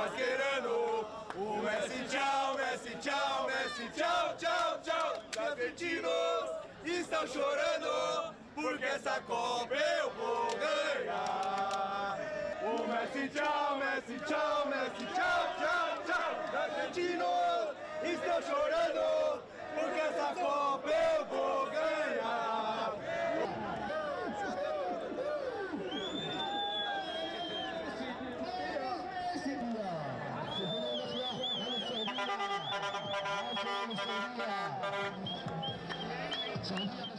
mais querendo. O Messi, tchau, Messi, tchau, Messi, tchau, tchau, tchau. Os argentinos estão chorando, porque essa Copa eu vou ganhar. O Messi, tchau, Messi, tchau, Messi, tchau, tchau, tchau. Os argentinos estão chorando, porque essa Copa eu vou ganhar. Thank you.